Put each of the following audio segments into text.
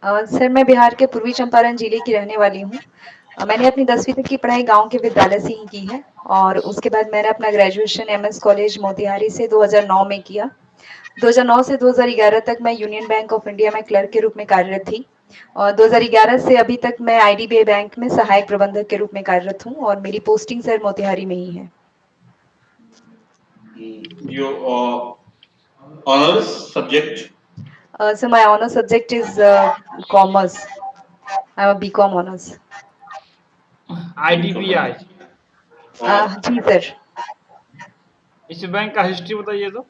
Sir मैं बिहार के पूर्वी चंपारण जिले की रहने वाली हूँ। मैंने अपनी 10वीं तक की पढ़ाई गाँव के विद्यालय से ही की है और उसके बाद मैंने अपना ग्रेजुएशन एमएस कॉलेज मोतिहारी से 2009 में किया। 2009 से 2011 तक मैं यूनियन बैंक ऑफ इंडिया में क्लर्क के रूप में कार्यरत थी और 2011 से अभी तक मैं आईडीबीआई बैंक में सहायक प्रबंधक के रूप में कार्यरत हूँ और मेरी पोस्टिंग सर मोतिहारी में ही है। Your honors subject? So my honor subject is commerce. I'm a BCom honors. IDBI, जी सर। इस बैंक का हिस्ट्री बताइए तो।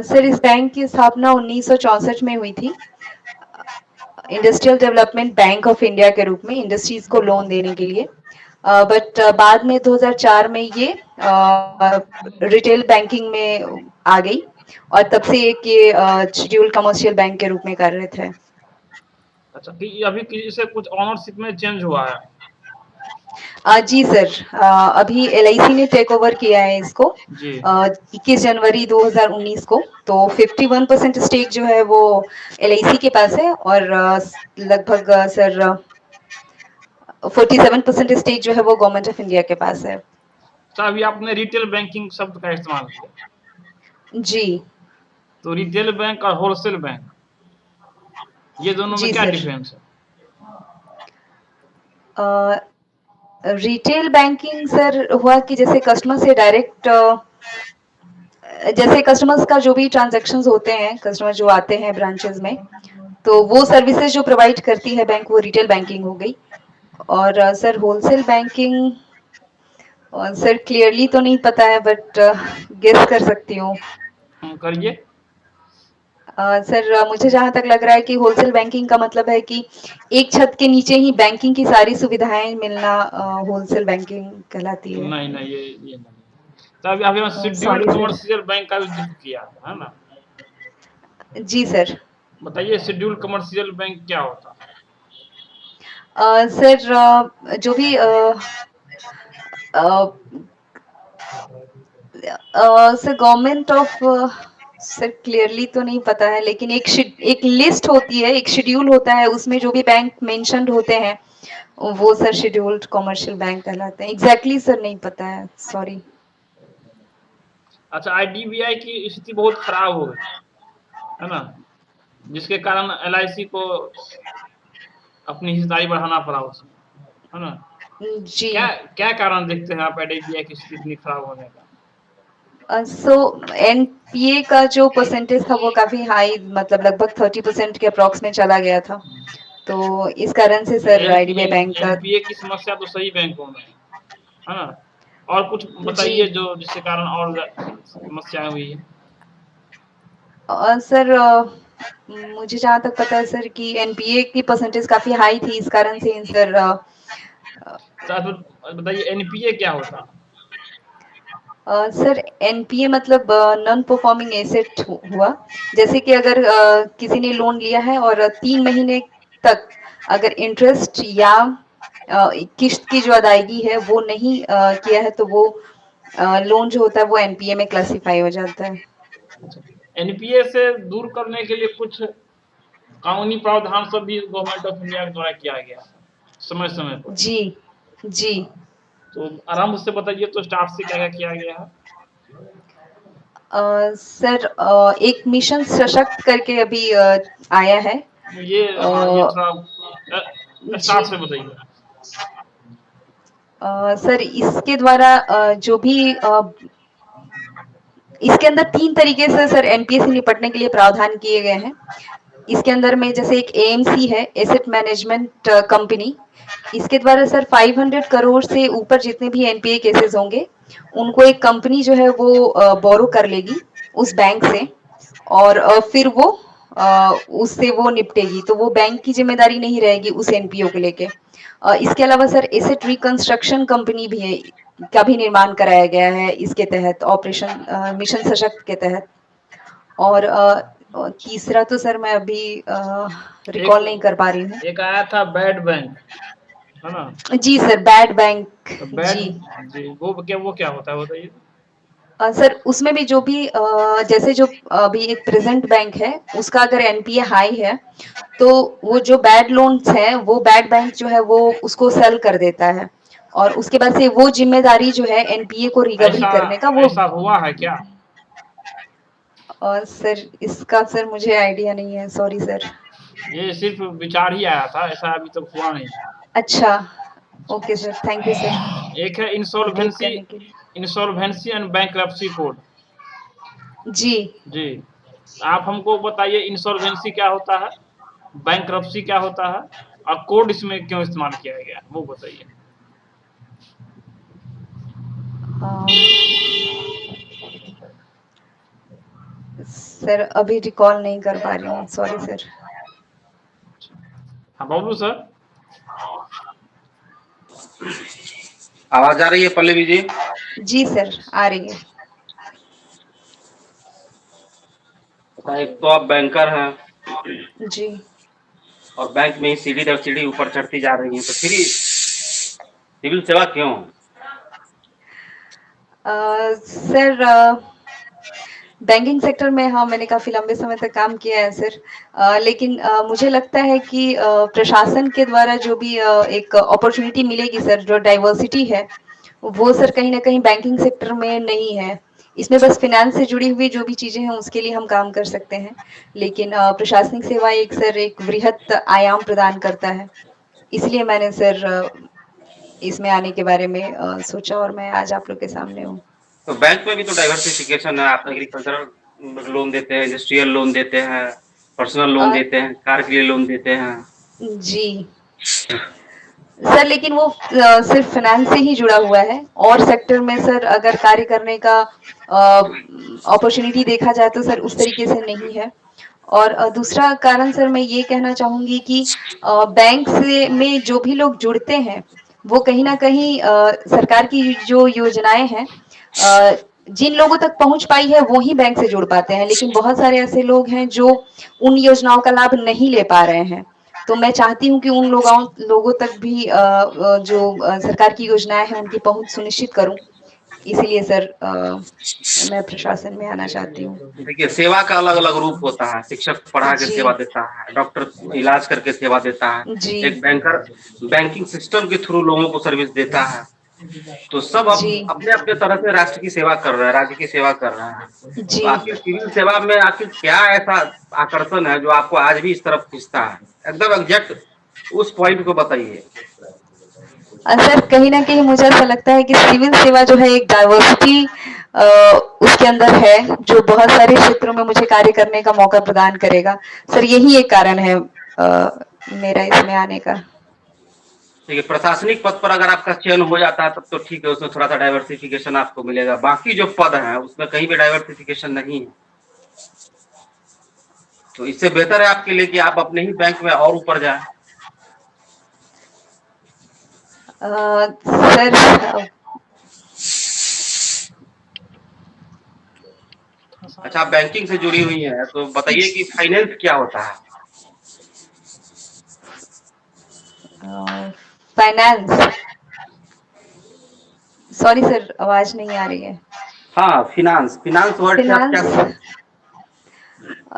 सर इस बैंक की स्थापना 1964 में हुई थी industrial development bank of India के रूप में इंडस्ट्रीज को लोन देने के लिए। बट बाद में 2004 में ये रिटेल बैंकिंग में आ गई और तब से एक ये शेड्यूल कमर्शियल बैंक के रूप में कार्यरत है। अच्छा, कि अभी किसी से कुछ ऑनरशिप में चेंज हुआ है? जी सर, अभी एलआईसी ने टेक ओवर किया है इसको जी। 21 जनवरी 2019 को। तो 51% स्टेक जो है वो एलआईसी के पास है और लगभग सर 47% स्टेक जो है वो गवर्नमेंट ऑफ इंडिया के पास है। तो अभी आपने रिटेल बैंकिंग शब्द का इस्तेमाल किया। जी। तो रिटेल बैंक और होलसेल बैंक, ये दोनों में जी क्या सर। डिफरेंस है? रिटेल बैंकिंग सर हुआ कि जैसे कस्टमर से डायरेक्ट जैसे कस्टमर्स का जो भी ट्रांजैक्शंस होते हैं, कस्टमर जो आते हैं ब्रांचेस में, तो वो सर्विसेज जो प्रोवाइड करती है बैंक वो रिटेल बैंकिंग हो गई। और sir wholesale banking sir clearly तो नहीं पता है बट गेस कर सकती हूँ। करिए। सर मुझे जहाँ तक लग रहा है कि होलसेल बैंकिंग का मतलब है कि एक छत के नीचे ही बैंकिंग की सारी सुविधाएं मिलना होलसेल बैंकिंग कहलाती है। नहीं नहीं, ये नहीं। तो अभी अभी scheduled sorry sir. Commercial bank का भी जिक्र किया है ना? जी सर। बताइए शेड्यूल्ड कमर्शियल बैंक क्या होता है? सर जो भी sir government of sir clearly तो नहीं पता है लेकिन एक लिस्ट होती है, एक शेड्यूल होता है, उसमें जो भी बैंक मेंशन्ड होते हैं वो सर शेड्यूल्ड कमर्शियल बैंक कहलाते हैं। एग्जैक्टली सर नहीं पता है, सॉरी। अच्छा, आईडीबीआई की स्थिति बहुत खराब हो गई है ना, जिसके कारण एलआईसी को अपनी हिस्सेदारी बढ़ाना पड़ा उसमें, है ना? जी। क्या क्या कारण देखते हैं आप आईडीबीआई की स्थिति इतनी खराब होने का? सो एनपीए का जो परसेंटेज था वो काफी हाई, मतलब लगभग 30% के अप्रॉक्स में चला गया था। तो इस कारण से सर आईडीबीआई बैंक का एनपीए की समस्या तो सही बैंकों में है ना? और कुछ जी। बताइए जो जिसके कारण और समस्याएं हुई है। सर मुझे जहाँ तक पता है सर कि एनपीए की परसेंटेज काफी हाई थी, इस कारण से सर बताइए एनपीए क्या होता? सर एनपीए मतलब नॉन परफॉर्मिंग एसेट हुआ। जैसे कि अगर किसी ने लोन लिया है और 3 महीने तक अगर इंटरेस्ट या किस्त की जो अदायगी है वो नहीं किया है तो वो लोन जो होता है वो एनपीए में क्लासिफाई हो जाता है। एनपीए से दूर करने के लिए कुछ कानूनी प्रावधान सब भी गवर्नमेंट ऑफ इंडिया के द्वारा किया गया समय समय पर। जी। जी। तो आराम से बताइए तो स्टार्ट से क्या क्या किया गया है? सर एक मिशन सशक्त करके अभी आया है। ये हाँ, ये थोड़ा जी। स्टार्ट से बताइए। सर इसके द्वारा जो भी इसके अंदर 3 तरीके से सर एनपीए से निपटने के लिए प्रावधान किए गए हैं। इसके अंदर में जैसे एक एएमसी है, एसेट मैनेजमेंट कंपनी, इसके द्वारा सर 500 करोड़ से ऊपर जितने भी एनपीए केसेस होंगे उनको एक कंपनी जो है वो बोरो कर लेगी उस बैंक से और फिर वो उससे वो निपटेगी, तो वो बैंक की जिम्मेदारी नहीं रहेगी उस एनपीओ को लेके। इसके अलावा सर एसेट रिकंस्ट्रक्शन कंपनी भी है, का भी निर्माण कराया गया है इसके तहत, ऑपरेशन मिशन सशक्त के तहत। और तीसरा तो सर मैं अभी रिकॉल नहीं कर पा रही हूँ। एक आया था बैड बैंक, है ना? जी सर, बैड बैंक। तो बैड जी। जी वो क्या होता है बताइए। सर उसमें भी जो भी जैसे जो अभी एक प्रेजेंट बैंक है उसका अगर एनपीए हाई है तो वो जो बैड लोन्स है वो बैड बैंक जो है वो उसको सेल कर देता है और उसके बाद से वो जिम्मेदारी जो है एनपीए को रिकवरी ऐसा करने का वो ऐसा हुआ है क्या? और सर इसका सर मुझे आइडिया नहीं है, सॉरी सर। ये सिर्फ विचार ही आया था, ऐसा अभी तक हुआ नहीं। अच्छा, okay sir, thank you sir एक है अपडेट करने के लिए। Insolvency and bankruptcy code. जी। जी, आप हमको बताइए इंसॉल्वेंसी क्या होता है, बैंक्रप्सी क्या होता है और कोड इसमें क्यों इस्तेमाल किया गया है, वो बताइए। सर अभी रिकॉल नहीं कर पा रही हूँ, सॉरी सर। हाँ बाबू सर। आवाज आ रही है पल्लवी जी? जी सर, आ रही है। एक तो आप बैंकर हैं जी। और बैंक में ही सीढ़ी दर सीढ़ी ऊपर चढ़ती जा रही हैं, तो फिर सिविल सेवा क्यों? सर बैंकिंग सेक्टर में हाँ मैंने काफी लंबे समय तक काम किया है सर, लेकिन मुझे लगता है कि प्रशासन के द्वारा जो भी एक अपॉर्चुनिटी मिलेगी सर, जो डाइवर्सिटी है वो सर कहीं ना कहीं बैंकिंग सेक्टर में नहीं है। इसमें बस फिनेंस से जुड़ी हुई जो भी चीजें हैं उसके लिए हम काम कर सकते हैं, लेकिन प्रशासनिक सेवा एक सर एक वृहत आयाम प्रदान करता है। इसलिए मैंने सर इसमें आने के बारे में सोचा और मैं आज आप लोग के सामने हूँ। तो बैंक में भी तो डाइवर्सिफिकेशन है, आप एग्रीकल्चरल लोन देते हैं, इंडस्ट्रियल लोन देते हैं, पर्सनल लोन देते हैं, कार के लिए लोन देते हैं। जी सर, लेकिन वो सिर्फ फाइनेंस से ही जुड़ा हुआ है और सेक्टर में सर अगर कार्य करने का अपॉर्चुनिटी देखा जाए तो सर उस तरीके से नहीं है। और दूसरा कारण सर मैं ये कहना चाहूंगी कि बैंक से में जो भी लोग जुड़ते हैं वो कहीं ना कहीं सरकार की जो योजनाएं हैं जिन लोगों तक पहुंच पाई है वो ही बैंक से जुड़ पाते हैं, लेकिन बहुत सारे ऐसे लोग हैं जो उन योजनाओं का लाभ नहीं ले पा रहे हैं। तो मैं चाहती हूँ कि उन लोगों तक भी जो सरकार की योजनाएं हैं उनकी पहुंच सुनिश्चित करूं। इसीलिए सर मैं प्रशासन में आना चाहती हूँ। देखिए, सेवा का अलग अलग रूप होता है। शिक्षक पढ़ा के सेवा देता है, डॉक्टर इलाज करके सेवा देता है, एक बैंकर बैंकिंग सिस्टम के थ्रू लोगों को सर्विस देता है। तो सब अपने अपने तरह से राष्ट्र की सेवा कर रहे हैं, राज्य की सेवा कर रहे हैं। तो आखिर सिविल सेवा में आखिर क्या ऐसा आकर्षण है जो आपको आज भी इस तरफ खींचता है? एकदम एग्जैक्ट उस पॉइंट को बताइए। सर कहीं ना कहीं मुझे ऐसा लगता है कि सिविल सेवा जो है एक डाइवर्सिटी उसके अंदर है जो बहुत सारे क्षेत्रों में मुझे कार्य करने का मौका प्रदान करेगा। सर यही एक कारण है मेरा इसमें आने का। ठीक है, प्रशासनिक पद पर अगर आपका चयन हो जाता है तब तो ठीक है, उसमें थोड़ा सा डाइवर्सिफिकेशन आपको मिलेगा। बाकी जो पद है उसमें कहीं भी डाइवर्सिफिकेशन नहीं है। तो इससे बेहतर है आपके लिए कि आप अपने ही बैंक में और ऊपर जाएं। सर अच्छा, आप बैंकिंग से जुड़ी हुई हैं तो बताइए कि फाइनेंस क्या होता है? फाइनेंस, सॉरी सर आवाज नहीं आ रही है। हाँ, फिनांस वर्ड से आप क्या?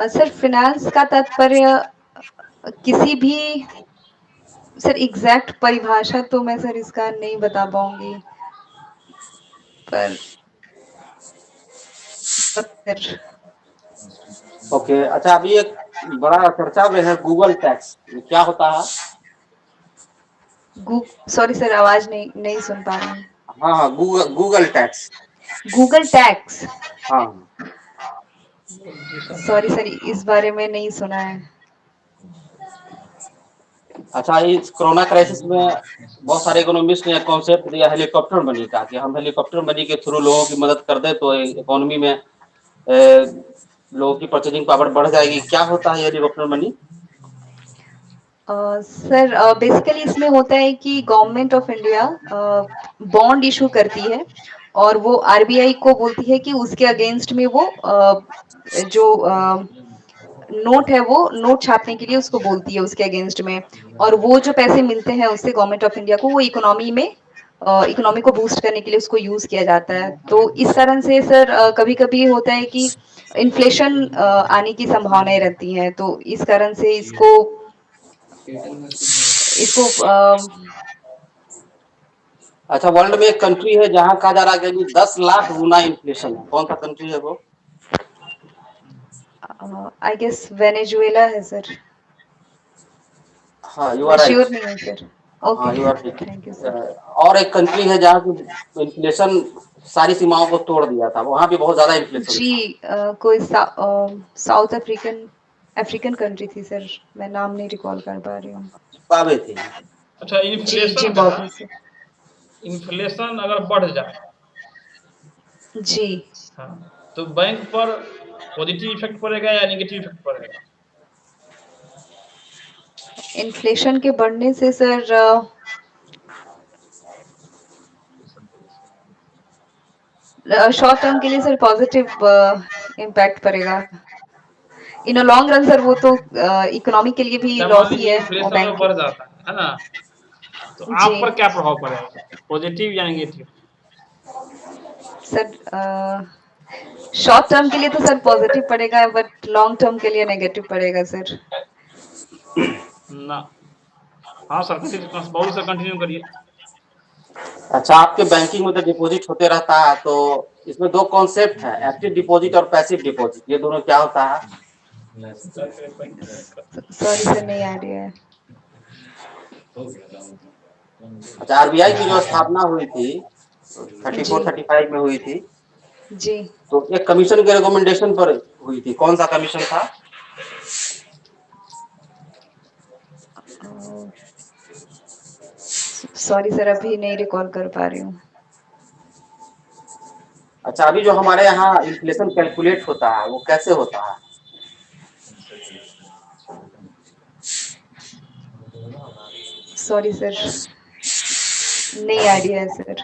सर फिनांस का तात्पर्य किसी भी सर एग्जैक्ट परिभाषा तो मैं सर इसका नहीं बता पाऊंगी, पर ओके। अच्छा, अभी एक बड़ा चर्चा में है गूगल टैक्स, क्या होता है? सॉरी सर आवाज नहीं सुन पा रही हूँ। हाँ, गूगल टैक्स। गूगल टैक्स, हाँ सॉरी सर इस बारे में नहीं सुना है। अच्छा, इस कोरोना क्राइसिस में बहुत सारे इकोनॉमिस्ट ने कॉन्सेप्ट दिया हेलीकॉप्टर मनी का, कि हम हेलीकॉप्टर मनी के थ्रू लोगों की मदद कर दे तो इकोनॉमी में लोगों की परचेजिंग पावर बढ़ जाएगी। क्या होता है हेलीकॉप्टर मनी? सर बेसिकली इसमें होता है कि government of India bond issue करती है और वो आरबीआई को बोलती है कि उसके अगेंस्ट में वो जो नोट है वो नोट छापने के लिए उसको बोलती है उसके अगेंस्ट में, और वो जो पैसे मिलते हैं उससे गवर्नमेंट ऑफ इंडिया को वो इकोनॉमी में इकोनॉमी को बूस्ट करने के लिए उसको यूज किया जाता है। तो इस तरह से सर कभी-कभी होता है कि इन्फ्लेशन आने की संभावनाएं रहती हैं, तो इस कारण से इसको इसको अच्छा, वर्ल्ड में एक कंट्री है जहां कहा जा रहा है कि 10 लाख गुना इन्फ्लेशन है, कौन सा कंट्री है वो? आई गेस वेनेजुएला है सर। हाँ, यू मैं आर श्योर राइट। नहीं हूँ सर। हाँ, okay, you are right. Thank you sir. और एक कंट्री है जहाँ की इन्फ्लेशन सारी सीमाओं को तोड़ दिया था, वहां भी बहुत ज्यादा इन्फ्लेशन जी था। कोई साउथ अफ्रीकन अफ्रीकन कंट्री थी सर, मैं नाम नहीं रिकॉल कर पा रही हूँ। पावे थी। अच्छा, जी इन्फ्लेशन बहुत का, है सर। इन्फ्लेशन अगर बढ़ जाए, जी हाँ, तो बैंक पर पॉजिटिव इफेक्ट पड़ेगा या नेगेटिव इफेक्ट पड़ेगा? इन्फ्लेशन के बढ़ने से सर शॉर्ट टर्म के लिए सर पॉजिटिव इम्पैक्ट पड़ेगा। इन अ लॉन्ग रन सर वो तो इकोनॉमी के लिए भी अच्छा, मान लॉस ही लीजिए है और इन्फ्लेशन बैंक में बढ़ जाता है ना, तो जी आप पर क्या प्रभाव पड़ेगा, पॉजिटिव या नेगेटिव? सर शॉर्ट टर्म के लिए तो सर पॉजिटिव पड़ेगा, बट लॉन्ग टर्म के लिए नेगेटिव पड़ेगा सर। ना, हाँ सर, बाबू सर कंटिन्यू करिए। अच्छा, आपके बैंकिंग में तो डिपॉजिट होते रहता है, तो इसमें दो कॉन्सेप्ट है, एक्टिव डिपॉजिट और पैसिव डिपॉजिट, ये दोनों क्या होता है? सॉरी सर नहीं आइडिया है। अच्छा, आरबीआई की जो स्थापना हुई थी जी 34-35 में हुई थी, जी तो एक कमीशन के रिकमेंडेशन पर हुई थी, कौन सा कमीशन था? सॉरी सर अभी नहीं रिकॉल कर पा रही हूँ। अच्छा, अभी जो हमारे यहाँ इन्फ्लेशन कैलकुलेट होता है वो कैसे होता है? सॉरी सर नहीं आइडिया है सर।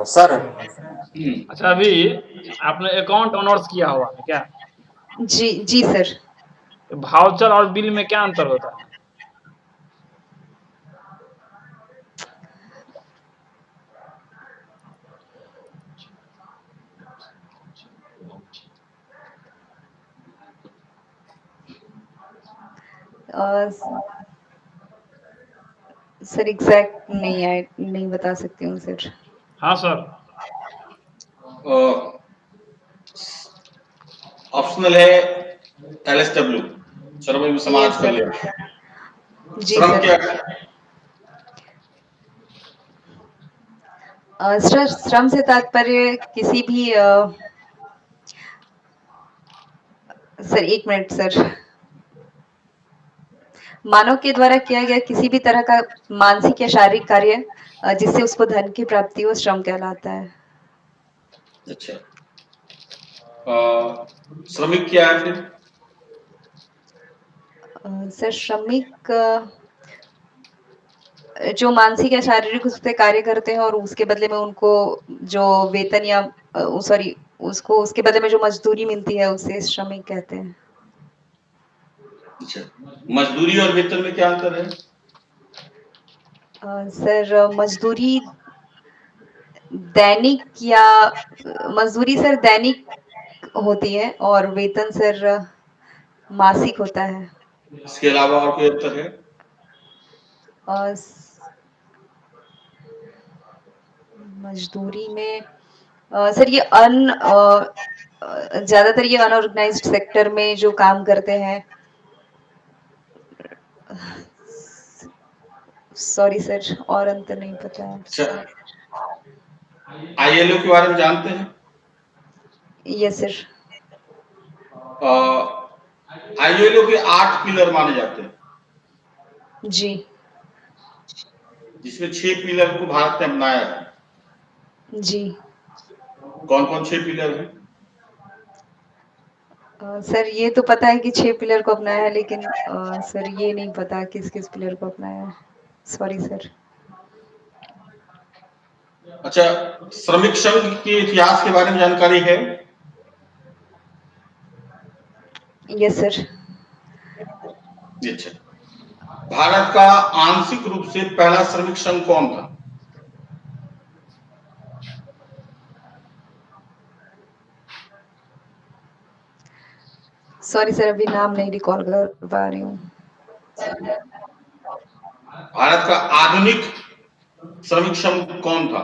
सर, अच्छा, अभी आपने अकाउंट ऑनर्स किया हुआ है क्या? जी जी सर। भाउचर और बिल में क्या अंतर होता है? सर एग्जैक्ट नहीं बता सकती हूँ सर। हाँ सर। ऑप्शनल है LSW, श्रम समाज Yes, कल्याण। जी श्रम सर। क्या है? सर श्रम से तात्पर्य किसी भी सर एक मिनट सर, मानव के द्वारा किया गया किसी भी तरह का मानसिक या शारीरिक कार्य जिससे उसको धन की प्राप्ति हो श्रम कहलाता है। अच्छा, श्रमिक क्या है फिर? सर श्रमिक जो मानसिक या शारीरिक रूप से कार्य करते हैं और उसके बदले में उनको जो वेतन या सॉरी उसको उसके बदले में जो मजदूरी मिलती है उसे श्रमिक कहते हैं। अच्छा, मजदूरी और वेतन में क्या अंतर है? सर मजदूरी दैनिक या मजदूरी सर दैनिक होती है और वेतन सर मासिक होता है। इसके अलावा और कोई अंतर है? मजदूरी में सर ये ज्यादातर ये अनऑर्गेनाइज्ड सेक्टर में जो काम करते हैं। सॉरी सर और अंतर नहीं पता है। अच्छा, ILO के बारे में जानते हैं? Yes sir. ILO के 8 पिलर माने जाते हैं, जी जिसमें 6 पिलर को भारत ने अपनाया है। जी कौन कौन 6 पिलर हैं? सर ये तो पता है कि 6 पिलर को अपनाया है, लेकिन सर ये नहीं पता किस किस पिलर को अपनाया है। Sorry sir. अच्छा, श्रमिक संघ के इतिहास के बारे में जानकारी है? Yes sir. अच्छा, भारत का आंशिक रूप से पहला श्रमिक संघ कौन था? सॉरी सर, अभी नाम नहीं रिकॉल कर पा रही हूँ। भारत का आधुनिक श्रमिक संघ कौन था?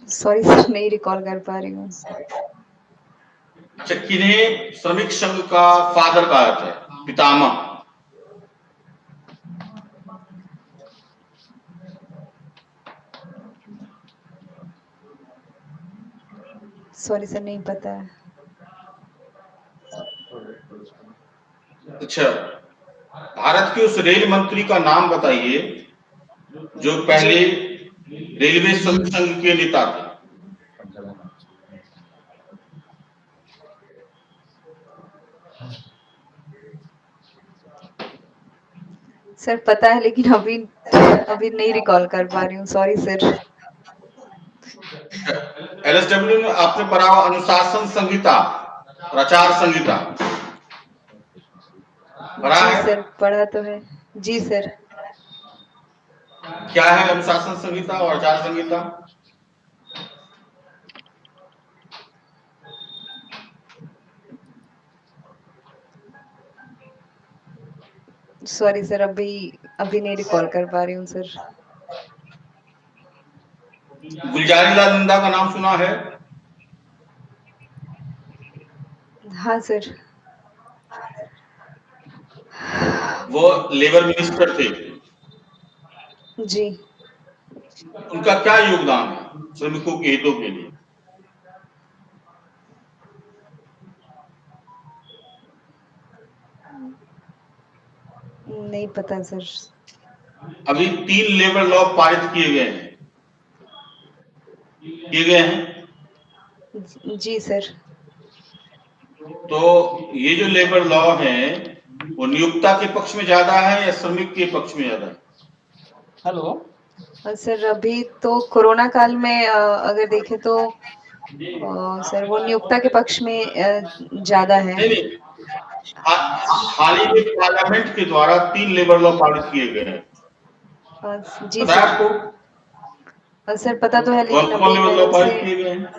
सॉरी सर, नहीं रिकॉल कर पा रही हूँ। अच्छा, किन्हें श्रमिक संघ का फादर कहा जाता है, पितामह? सॉरी सर, नहीं पता है। अच्छा, भारत के उस रेल मंत्री का नाम बताइए जो पहले रेलवे श्रमिक संघ के नेता थे। सर पता है, लेकिन अभी नहीं रिकॉल कर पा रही हूँ, सॉरी सर। LSW में आपने पढ़ा हुआ अनुशासन संहिता और आचार संहिता पढ़ा जी है? सर, पढ़ा तो है। जी सर। क्या है अनुशासन संहिता और आचार संहिता? सॉरी सर, अभी नहीं रिकॉल कर पा रही हूँ सर। गुलजारीलाल नंदा का नाम सुना है? हाँ सर। वो लेबर मिनिस्टर थे। जी। उनका क्या योगदान है श्रमिकों के हितों के लिए? नहीं पता सर। अभी 3 लेबर लॉ पारित किए गए हैं। जी सर। तो ये जो लेबर लॉ है वो नियोक्ता के पक्ष में ज्यादा है या श्रमिक के पक्ष में ज्यादा है? हेलो सर, अभी तो कोरोना काल में अगर देखें तो सर वो नियोक्ता के पक्ष में ज्यादा है। नहीं, हाल ही में पार्लियामेंट के द्वारा 3 लेबर लॉ पारित किए गए हैं। जी पता है सर। आपको? सर पता तो है, लेकिन कौन अभी लेबर मैंने लॉ पारित उसे किए गए हैं?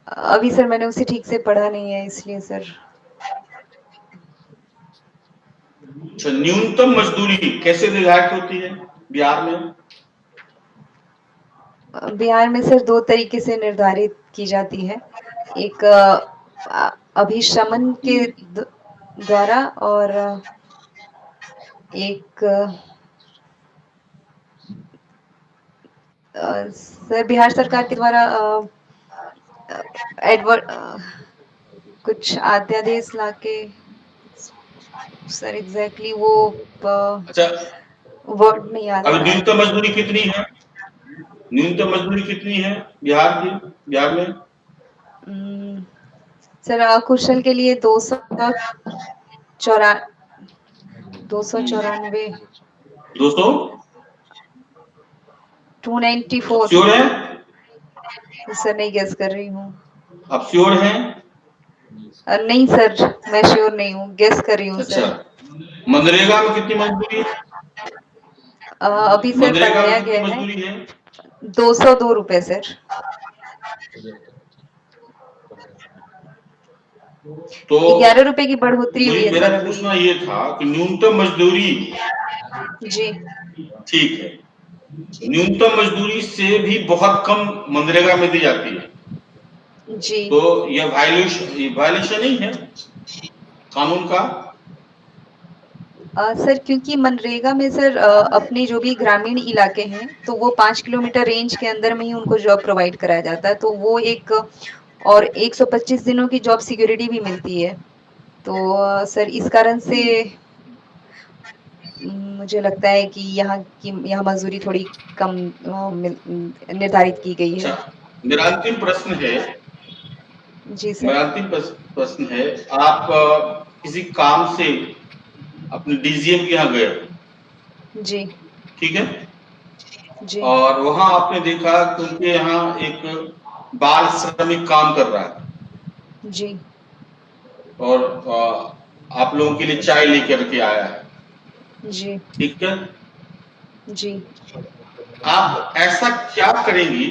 अभी सर मैंने उसे ठीक से पढ़ा नहीं है, इसलिए सर। अच्छा, न्यूनतम मजदूरी कैसे निर्धारित होती है बिहार में? बिहार में सर 2 तरीके से निर्धारित की जाती है। एक अभिशमन के द्वारा और एक सर बिहार सरकार के द्वारा कुछ अध्यादेश लाके सर एग्जैक्टली वो अच्छा, वर्ड नहीं याद आ अभी रहा है। न्यूनतम मजदूरी कितनी है? न्यूनतम मजदूरी कितनी है बिहार में? सर अकुशल के लिए 294 294 श्योर है? सर नहीं गेस कर रही हूँ। आप श्योर हैं? नहीं सर, मैं श्योर नहीं हूँ, गेस कर रही हूँ अच्छा, सर। मनरेगा में कितनी मजदूरी है? अभी सर मनरेगा बढ़ाया में गया कितनी है मजदूरी है? 202 रुपए सर। तो 11 रुपए की बढ़ोतरी हुई है मेरा सर अभी। पूछना ये था कि न्यूनतम मजदूरी जी। ठीक है, न्यूनतम मजदूरी से भी बहुत कम मनरेगा में दी जाती है। जी। तो यह वायलेशन नहीं है कानून का? सर क्योंकि मनरेगा में सर अपने जो भी ग्रामीण इलाके हैं तो वो 5 किलोमीटर रेंज के अंदर में ही उनको जॉब प्रोवाइड कराया जाता है, तो वो एक और 125 दिनों की जॉब सिक्योरिटी भी मिलती है। तो सर इस कारण से मुझे लगता है कि यहाँ मजदूरी थोड़ी कम निर्धारित की गई है। अच्छा, मेरा अंतिम प्रश्न है। जी सर। मेरा अंतिम प्रश्न है, आप किसी काम से अपने DGM के यहाँ गए, जी। ठीक है? जी। और वहां आपने देखा कि उनके यहाँ एक बाल श्रमिक काम कर रहा है। जी। और आप लोगों के लिए चाय लेकर के आया है। जी ठीक है, जी। आप ऐसा क्या करेंगी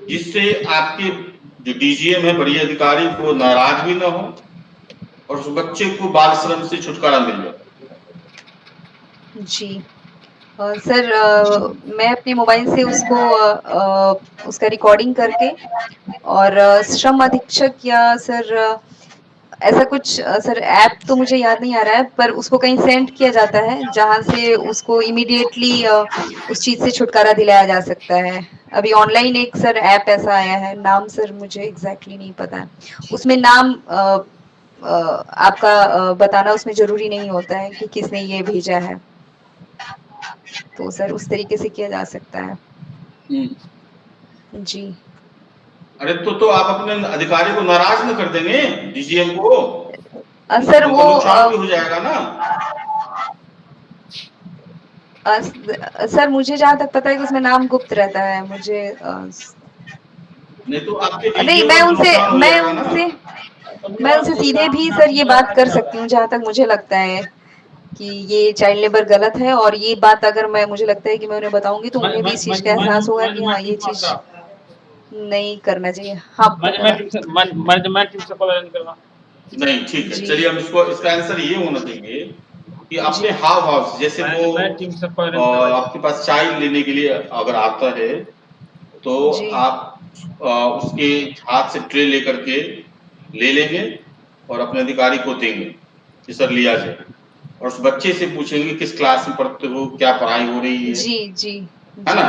जिससे आपके जो डीजीएम है, बड़ी अधिकारी, को नाराज भी ना हो और उस बच्चे को बाल श्रम से छुटकारा मिल जाए? जी सर, मैं अपने मोबाइल से उसको उसका रिकॉर्डिंग करके और श्रम अधीक्षक या सर ऐसा कुछ सर ऐप तो मुझे याद नहीं आ रहा है, पर उसको कहीं सेंड किया जाता है जहाँ से उसको इमीडिएटली उस चीज़ से छुटकारा दिलाया जा सकता है। अभी ऑनलाइन एक सर ऐप ऐसा आया है, नाम सर मुझे एग्जैक्टली नहीं पता है। उसमें नाम आपका बताना उसमें ज़रूरी नहीं होता है कि किसने ये भेजा है। तो सर उस तरीके से किया जा सकता है। जी। अरे तो आप अपने अधिकारी को नाराज न कर देंगे, डीजीएम को? सर उनका वो नुकसान भी हो जाएगा ना। सर मुझे जहाँ तक पता है कि उसमें नाम गुप्त रहता है। मुझे नहीं तो आपके नहीं, डीजीएम का नुकसान हो जाएगा ना। मैं उनसे सीधे भी सर ये बात कर सकती हूँ जहाँ तक मुझे लगता है कि ये चाइल्ड लेबर गलत है, और ये बात अगर मुझे लगता है कि मैं उन्हें बताऊंगी तो उन्हें भी इस चीज का एहसास होगा कि हाँ ये चीज नहीं करना चाहिए। हाँ मैनेजमेंट टीम से कॉल अरेंज करवा। नहीं, ठीक है, जी। चलिए हम इसका आंसर ये होना चाहिए कि अपने जी। हाव भाव से, जैसे मैनेजमेंट टीम से कॉल अरेंज वो करवा। आपके पास चाय लेने के लिए अगर आता है तो जी। आप उसके हाथ से ट्रे लेकर के ले लेंगे और अपने अधिकारी को देंगे कि सर लिया जाए, और उस बच्चे से पूछेंगे किस क्लास में पढ़ते हो, क्या पढ़ाई हो रही है। जी जी है ना?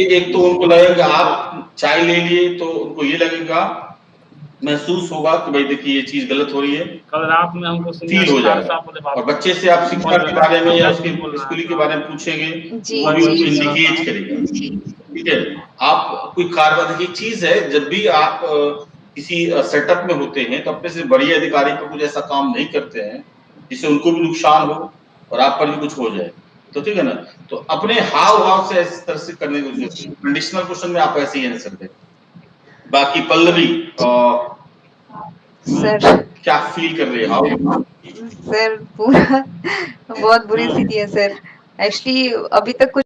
एक तो उनको लगेगा आप चाय ले लिए तो उनको ये लगेगा, महसूस होगा कि भाई देखिए ये चीज गलत हो रही है, कल रात में हमको फील हो जाएगा। और बच्चे से आप शिक्षा के बारे में या उसके स्कूलिंग के बारे में पूछेंगे, जी वो भी उनको जी इंडिकेट करेगा। ठीक है, आप कोई कार्रवाई की चीज है, जब भी आप किसी सेटअप में होते हैं तो अपने से बड़ी अधिकारी पर कुछ ऐसा काम नहीं करते हैं जिससे उनको भी नुकसान हो और आप पर भी कुछ हो जाए, तो ठीक है ना। तो अपने हाव भाव से इस तरह से करने की जरूरत है। कंडीशनल क्वेश्चन में आप ऐसे ही आंसर दें। बाकी पल्लवी सर क्या फील कर रहे हो? सर पूरा बहुत बुरी स्थिति है सर। एक्चुअली अभी तक कुछ